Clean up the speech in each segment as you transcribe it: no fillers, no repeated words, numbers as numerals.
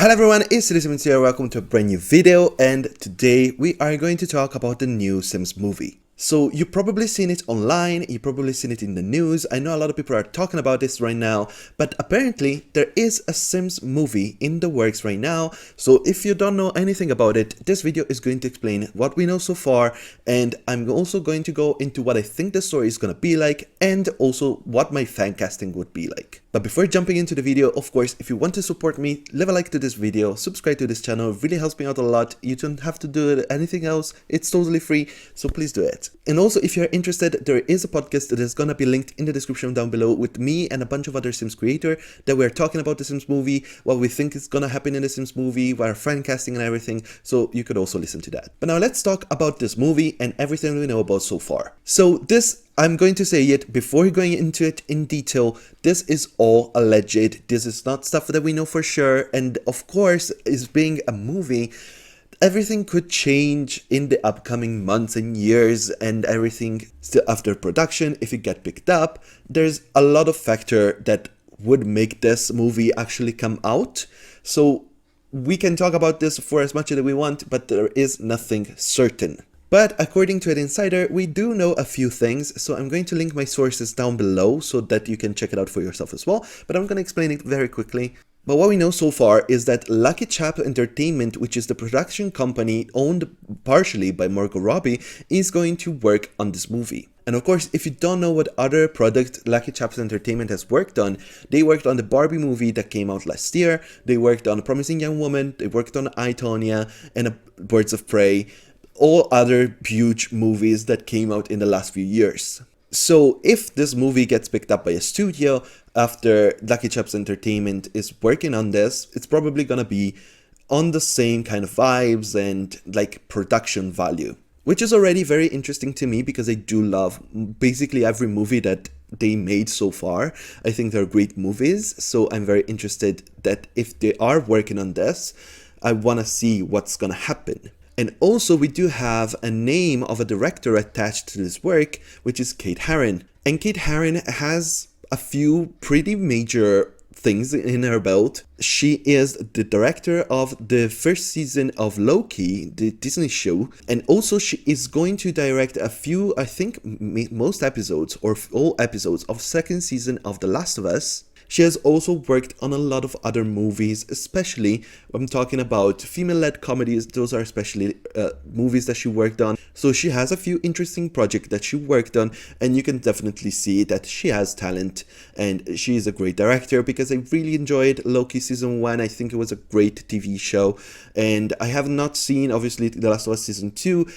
Hello everyone, it's Simmuz here. Welcome to a brand new video, and today we are going to talk about the new Sims movie. So you've probably seen it online, you've probably seen it in the news. I know a lot of people are talking about this right now, but apparently there is a Sims movie in the works right now. So if you don't know anything about it, this video is going to explain what we know so far, and I'm also going to go into what I think the story is going to be like, and also what my fan casting would be like. But before jumping into the video, of course, if you want to support me, leave a like to this video, subscribe to this channel, it really helps me out a lot. You don't have to do anything else, it's totally free, so please do it. And also, if you're interested, there is a podcast that is gonna be linked in the description down below with me and a bunch of other Sims creators that we're talking about the Sims movie, what we think is gonna happen in the Sims movie, our fan casting and everything, so you could also listen to that. But now let's talk about this movie and everything we know about so far. So I'm going to say it before going into it in detail, this is all alleged, this is not stuff that we know for sure, and of course, is being a movie, everything could change in the upcoming months and years, and everything still after production, if it get picked up, there's a lot of factor that would make this movie actually come out. So we can talk about this for as much as we want, but there is nothing certain. But according to an insider, we do know a few things, so I'm going to link my sources down below so that you can check it out for yourself as well, but I'm going to explain it very quickly. But what we know so far is that Lucky Chap Entertainment, which is the production company owned partially by Margot Robbie, is going to work on this movie. And of course, if you don't know what other product Lucky Chaps Entertainment has worked on, they worked on the Barbie movie that came out last year, they worked on A Promising Young Woman, they worked on I, Tonya, and Birds of Prey, all other huge movies that came out in the last few years. So if this movie gets picked up by a studio after Lucky Chaps Entertainment is working on this, it's probably gonna be on the same kind of vibes and like production value, which is already very interesting to me because I do love basically every movie that they made so far. I think they're great movies, so I'm very interested that if they are working on this, I wanna see what's gonna happen. And also we do have a name of a director attached to this work, which is Kate Herron. And Kate Herron has a few pretty major things in her belt. She is the director of the first season of Loki, the Disney show, and also she is going to direct a few, I think most episodes or all episodes of second season of The Last of Us. She has also worked on a lot of other movies, especially I'm talking about female-led comedies. Those are especially movies that she worked on. So she has a few interesting projects that she worked on, and you can definitely see that she has talent and she is a great director, because I really enjoyed Loki season 1. I think it was a great TV show, and I have not seen obviously The Last of Us season 2,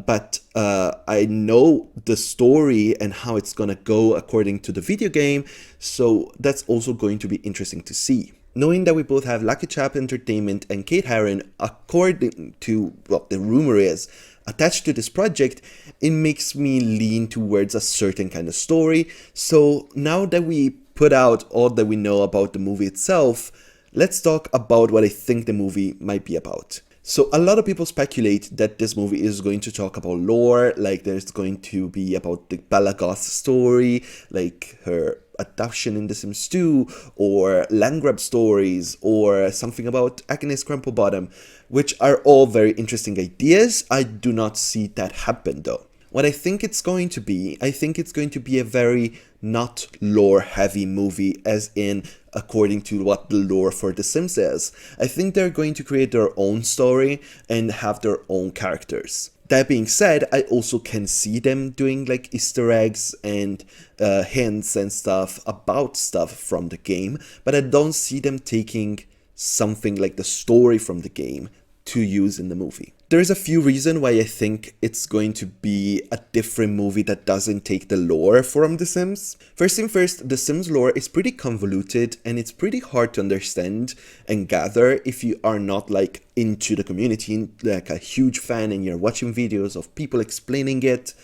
but I know the story and how it's gonna go according to the video game, so that's also going to be interesting to see. Knowing that we both have Lucky Chap Entertainment and Kate Herron, according to what the rumor is, attached to this project, it makes me lean towards a certain kind of story. So now that we put out all that we know about the movie itself, let's talk about what I think the movie might be about. So a lot of people speculate that this movie is going to talk about lore, like there's going to be about the Bella Goth story, like her adoption in The Sims 2, or land grab stories, or something about Agnes Crumplebottom, which are all very interesting ideas. I do not see that happen though. What I think it's going to be, I think it's going to be a very not lore heavy movie, as in according to what the lore for The Sims is. I think they're going to create their own story and have their own characters. That being said, I also can see them doing like Easter eggs and hints and stuff about stuff from the game, but I don't see them taking something like the story from the game to use in the movie. There's a few reasons why I think it's going to be a different movie that doesn't take the lore from The Sims. First thing first, The Sims lore is pretty convoluted and it's pretty hard to understand and gather if you are not like into the community, like a huge fan and you're watching videos of people explaining it.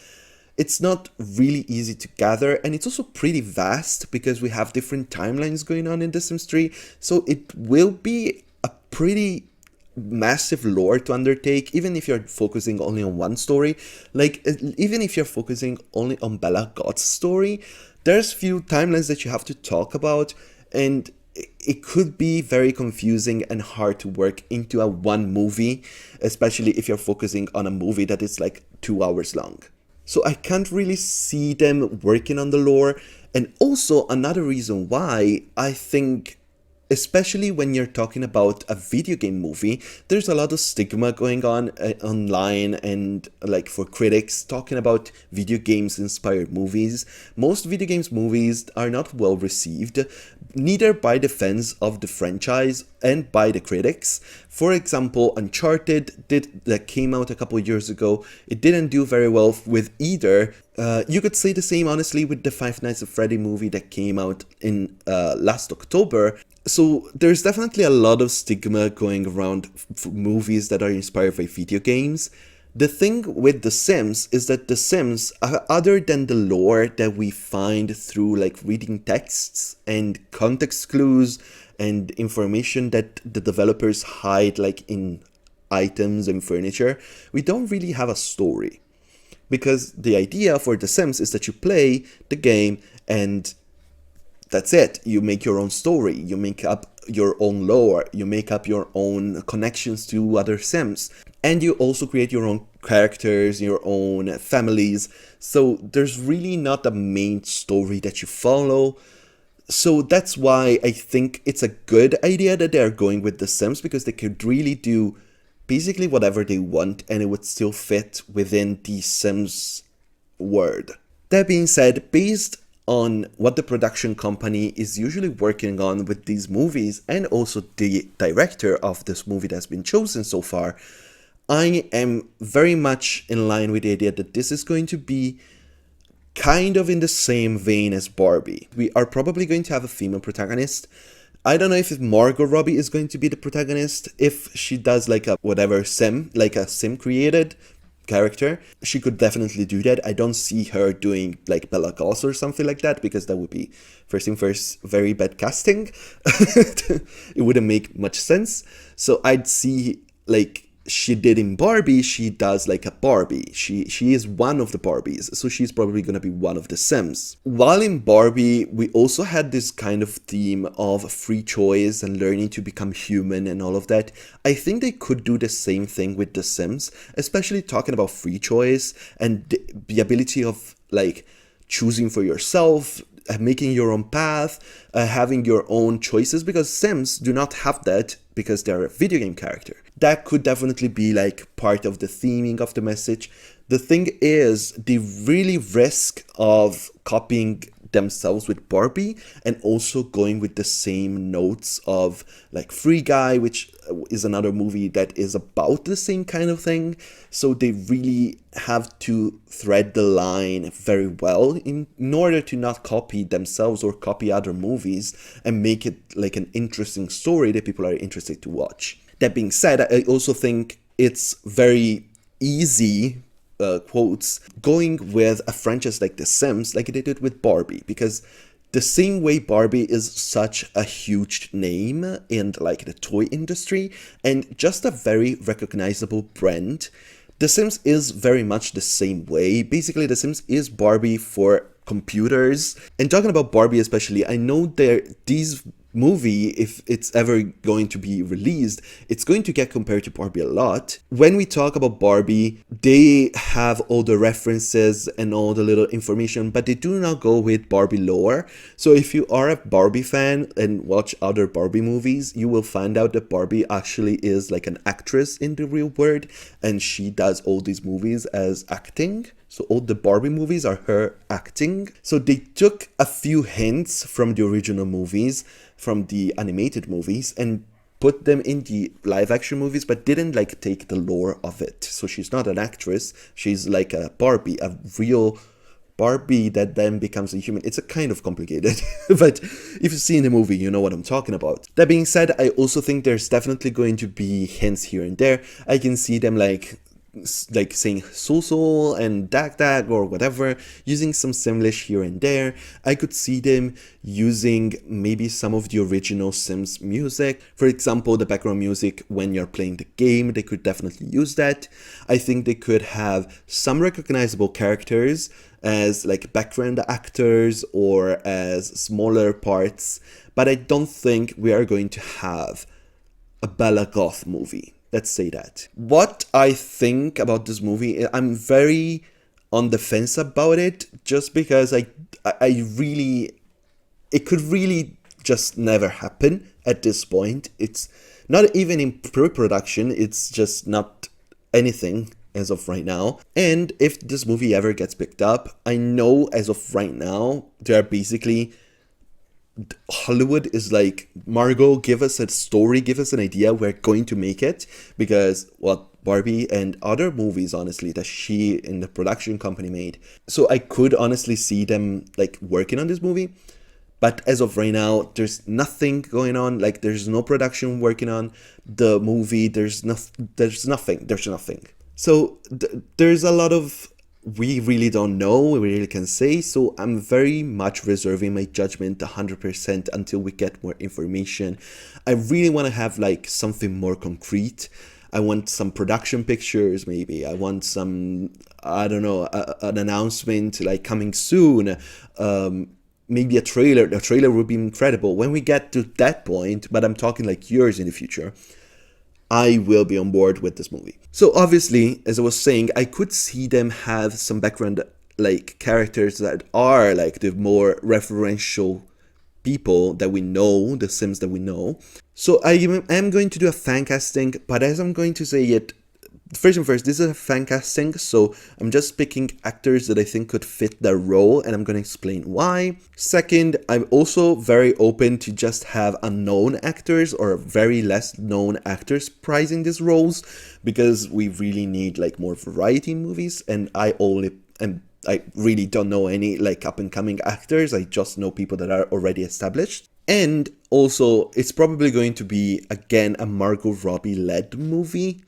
It's not really easy to gather, and it's also pretty vast because we have different timelines going on in The Sims 3, so it will be a pretty massive lore to undertake, even if you're focusing only on one story. Like, even if you're focusing only on Bella Goth's story, there's few timelines that you have to talk about, and it could be very confusing and hard to work into a one movie, especially if you're focusing on a movie that is like 2 hours long. So I can't really see them working on the lore. And also another reason why I think, especially when you're talking about a video game movie, there's a lot of stigma going on online and like for critics talking about video games inspired movies. Most video games movies are not well received, neither by the fans of the franchise and by the critics. For example, Uncharted that came out a couple of years ago, it didn't do very well with either. You could say the same honestly with the Five Nights at Freddy movie that came out in last October. So there's definitely a lot of stigma going around movies that are inspired by video games. The thing with The Sims is that The Sims, other than the lore that we find through like reading texts and context clues and information that the developers hide like in items and furniture, we don't really have a story. Because the idea for The Sims is that you play the game and that's it. You make your own story. You make up your own lore. You make up your own connections to other Sims. And you also create your own characters, your own families. So there's really not a main story that you follow. So that's why I think it's a good idea that they're going with The Sims, because they could really do basically whatever they want and it would still fit within the Sims world. That being said, based on what the production company is usually working on with these movies and also the director of this movie that's been chosen so far, I am very much in line with the idea that this is going to be kind of in the same vein as Barbie. We are probably going to have a female protagonist. I don't know if Margot Robbie is going to be the protagonist. If she does like a whatever sim, like a sim created character, she could definitely do that. I don't see her doing like Bella Goss or something like that, because that would be first thing first very bad casting. It wouldn't make much sense. So I'd see like she did in Barbie, she does like a Barbie. She is one of the Barbies, so she's probably gonna be one of the Sims. While in Barbie, we also had this kind of theme of free choice and learning to become human and all of that. I think they could do the same thing with the Sims, especially talking about free choice and the ability of like choosing for yourself, making your own path, having your own choices, because Sims do not have that because they're a video game character. That could definitely be like part of the theming of the message. The thing is, they really risk of copying themselves with Barbie and also going with the same notes of like Free Guy, which is another movie that is about the same kind of thing. So they really have to thread the line very well in order to not copy themselves or copy other movies and make it like an interesting story that people are interested to watch. That being said, I also think it's very easy, quotes, going with a franchise like The Sims, like they did with Barbie, because the same way Barbie is such a huge name in like the toy industry and just a very recognizable brand, The Sims is very much the same way. Basically, The Sims is Barbie for computers. And talking about Barbie especially, I know these movie, if it's ever going to be released, it's going to get compared to Barbie a lot. When we talk about Barbie, they have all the references and all the little information, but they do not go with Barbie lore. So if you are a Barbie fan and watch other Barbie movies, you will find out that Barbie actually is like an actress in the real world, and she does all these movies as acting. So all the Barbie movies are her acting. So they took a few hints from the original movies, from the animated movies, and put them in the live action movies, but didn't like take the lore of it. So she's not an actress. She's like a Barbie, a real Barbie that then becomes a human. It's a kind of complicated, but if you've seen the movie, you know what I'm talking about. That being said, I also think there's definitely going to be hints here and there. I can see them like like saying so and dag or whatever, using some Simlish here and there. I could see them using maybe some of the original Sims music. For example, the background music when you're playing the game, they could definitely use that. I think they could have some recognizable characters as like background actors or as smaller parts, but I don't think we are going to have a Bella Goth movie. Let's say that. What I think about this movie, I'm very on the fence about it, just because I really, it could really just never happen at this point. It's not even in pre-production, it's just not anything as of right now. And if this movie ever gets picked up, I know as of right now, they are basically, Hollywood is like, Margot, give us a story, give us an idea, we're going to make it. Because what Barbie and other movies, honestly, that she and the production company made. So I could honestly see them like working on this movie. But as of right now, there's nothing going on. Like, there's no production working on the movie. There's nothing. So there's a lot of, we really don't know, we really can say. So I'm very much reserving my judgment 100% until we get more information. I really want to have like something more concrete. I want some production pictures, maybe. I want some, I don't know, an announcement like coming soon. Maybe a trailer. The trailer would be incredible when we get to that point, but I'm talking like years in the future. I will be on board with this movie. So obviously, as I was saying, I could see them have some background like characters that are like the more referential people that we know, the Sims that we know. So I am going to do a fan casting, but as I'm going to say it, first and first, this is a fan casting, so I'm just picking actors that I think could fit their role, and I'm going to explain why. Second, I'm also very open to just have unknown actors or very less known actors prizing these roles, because we really need like more variety in movies, and I really don't know any like up and coming actors. I just know people that are already established. And also, it's probably going to be again a Margot Robbie led movie.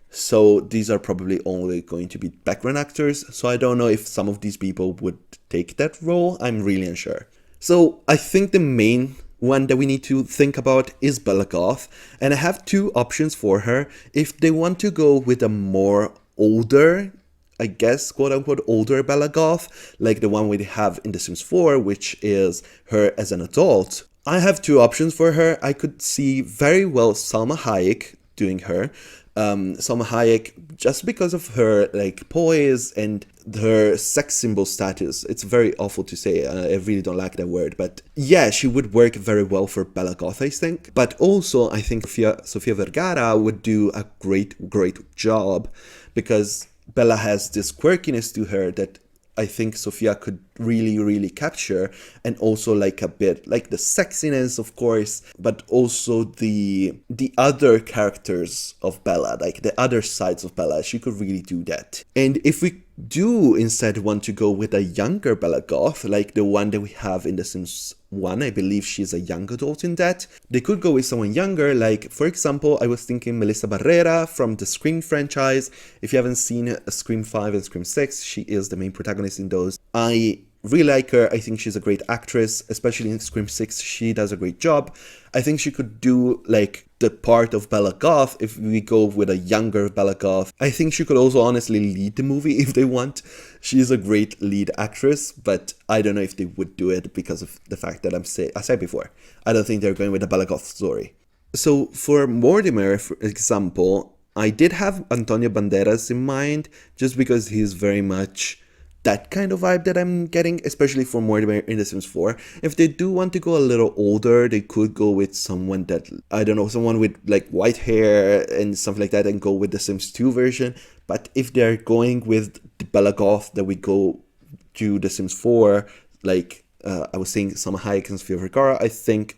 So these are probably only going to be background actors. So I don't know if some of these people would take that role. I'm really unsure. So I think the main one that we need to think about is Bella Goth. And I have two options for her. If they want to go with a more older, I guess, quote unquote, older Bella Goth, like the one we have in The Sims 4, which is her as an adult, I have two options for her. I could see very well Salma Hayek doing her. Salma Hayek, just because of her like poise and her sex symbol status. It's very awful to say, I really don't like that word, but yeah, she would work very well for Bella Goth, I think. But also I think Sofia Vergara would do a great job, because Bella has this quirkiness to her that I think Sofia could really capture, and also like a bit like the sexiness, of course, but also the other characters of Bella, like the other sides of Bella. She could really do that. And if we do instead want to go with a younger Bella Goth, like the one that we have in The Sims 1, I believe she's a young adult in that, they could go with someone younger, like for example, I was thinking Melissa Barrera from the Scream franchise. If you haven't seen Scream 5 and Scream 6, she is the main protagonist in those. I really like her. I think she's a great actress, especially in Scream 6. She does a great job. I think she could do like the part of Bella Goth if we go with a younger Bella Goth. I think she could also honestly lead the movie if they want. She is a great lead actress, but I don't know if they would do it because of the fact that I said before, I don't think they're going with a Bella Goth story. So for Mortimer, for example, I did have Antonio Banderas in mind, just because he's very much that kind of vibe that I'm getting, especially for Mortimer in The Sims 4. If they do want to go a little older, they could go with someone that, I don't know, someone with like white hair and stuff like that, and go with the Sims 2 version. But if they're going with the Bella Goth that we go to The Sims 4, like I was saying, Salma Hayek and Sofia Vergara, I think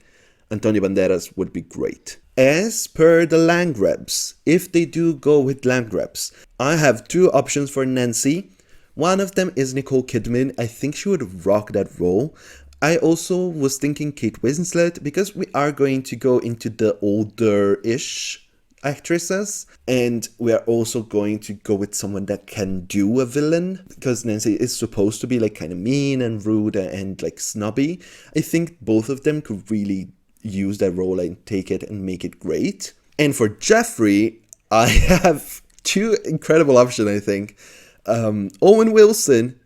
Antonio Banderas would be great. As per the land grabs, if they do go with land grabs, I have two options for Nancy. One of them is Nicole Kidman. I think she would rock that role. I also was thinking Kate Winslet, because we are going to go into the older-ish actresses, and we are also going to go with someone that can do a villain, because Nancy is supposed to be like kind of mean and rude and like snobby. I think both of them could really use that role and take it and make it great. And for Jeffrey, I have two incredible options, I think. Owen Wilson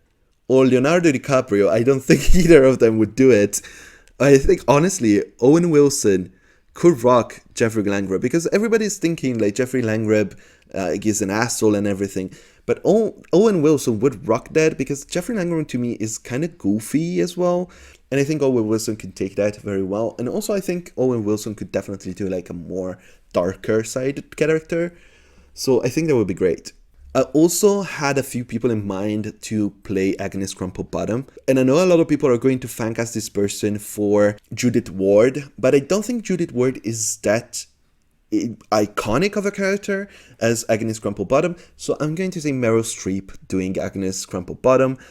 or Leonardo DiCaprio. I don't think either of them would do it. I think, honestly, Owen Wilson could rock Jeffrey Langreb, because everybody's thinking like Jeffrey Langreb is an asshole and everything. But Owen Wilson would rock that, because Jeffrey Langreb to me is kind of goofy as well. And I think Owen Wilson can take that very well. And also I think Owen Wilson could definitely do like a more darker sided character. So I think that would be great. I also had a few people in mind to play Agnes Crumplebottom, and I know a lot of people are going to fancast this person for Judith Ward, but I don't think Judith Ward is that iconic of a character as Agnes Crumplebottom, so I'm going to say Meryl Streep doing Agnes Crumplebottom,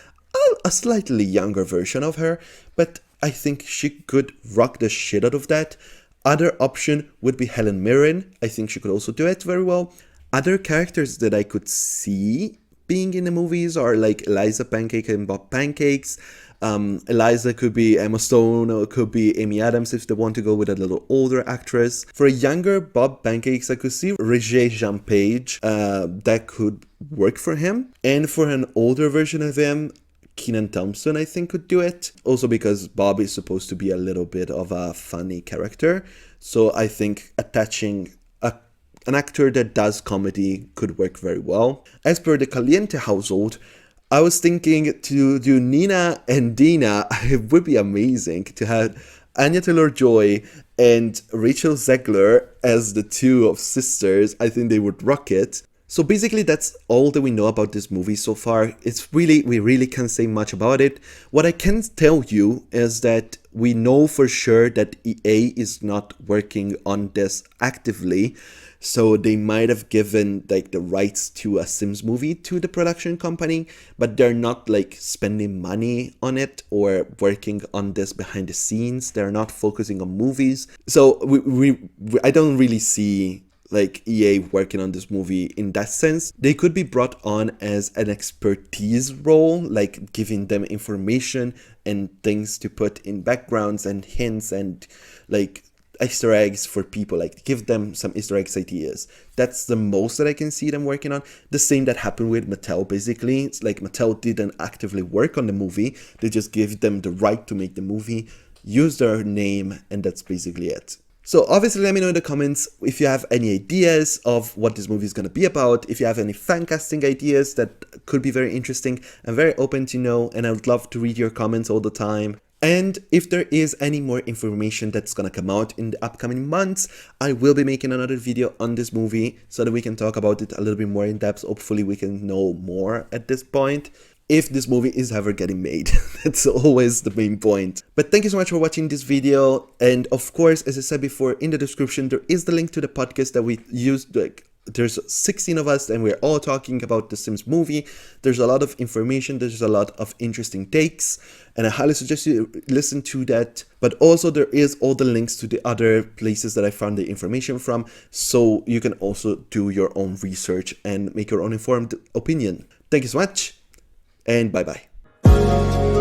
a slightly younger version of her, but I think she could rock the shit out of that. Other option would be Helen Mirren. I think she could also do it very well. Other characters that I could see being in the movies are like Eliza Pancake and Bob Pancakes. Eliza could be Emma Stone, or it could be Amy Adams if they want to go with a little older actress. For a younger Bob Pancakes, I could see Regé-Jean Page. That could work for him. And for an older version of him, Kenan Thompson, I think, could do it. Also because Bob is supposed to be a little bit of a funny character. So I think attaching an actor that does comedy could work very well. As per the Caliente household, I was thinking to do Nina and Dina. It would be amazing to have Anya Taylor-Joy and Rachel Zegler as the two of sisters. I think they would rock it. So basically that's all that we know about this movie so far. We really can't say much about it. What I can tell you is that we know for sure that EA is not working on this actively. So they might have given like the rights to a Sims movie to the production company, but they're not like spending money on it or working on this behind the scenes. They're not focusing on movies. So I don't really see like EA working on this movie in that sense. They could be brought on as an expertise role, like giving them information and things to put in backgrounds and hints and like Easter eggs for people, like give them some Easter eggs ideas. That's the most that I can see them working on. The same that happened with Mattel basically. It's like Mattel didn't actively work on the movie. They just gave them the right to make the movie, use their name, and that's basically it. So obviously let me know in the comments if you have any ideas of what this movie is going to be about, if you have any fan casting ideas that could be very interesting. I'm very open to know, and I would love to read your comments all the time. And if there is any more information that's gonna come out in the upcoming months, I will be making another video on this movie so that we can talk about it a little bit more in depth. Hopefully we can know more at this point, if this movie is ever getting made. That's always the main point. But thank you so much for watching this video. And of course, as I said before, in the description, there is the link to the podcast that we used. Like, there's 16 of us and we're all talking about the Sims movie. There's a lot of information, there's a lot of interesting takes, and I highly suggest you listen to that. But also there is all the links to the other places that I found the information from, so you can also do your own research and make your own informed opinion. Thank you so much, and bye bye.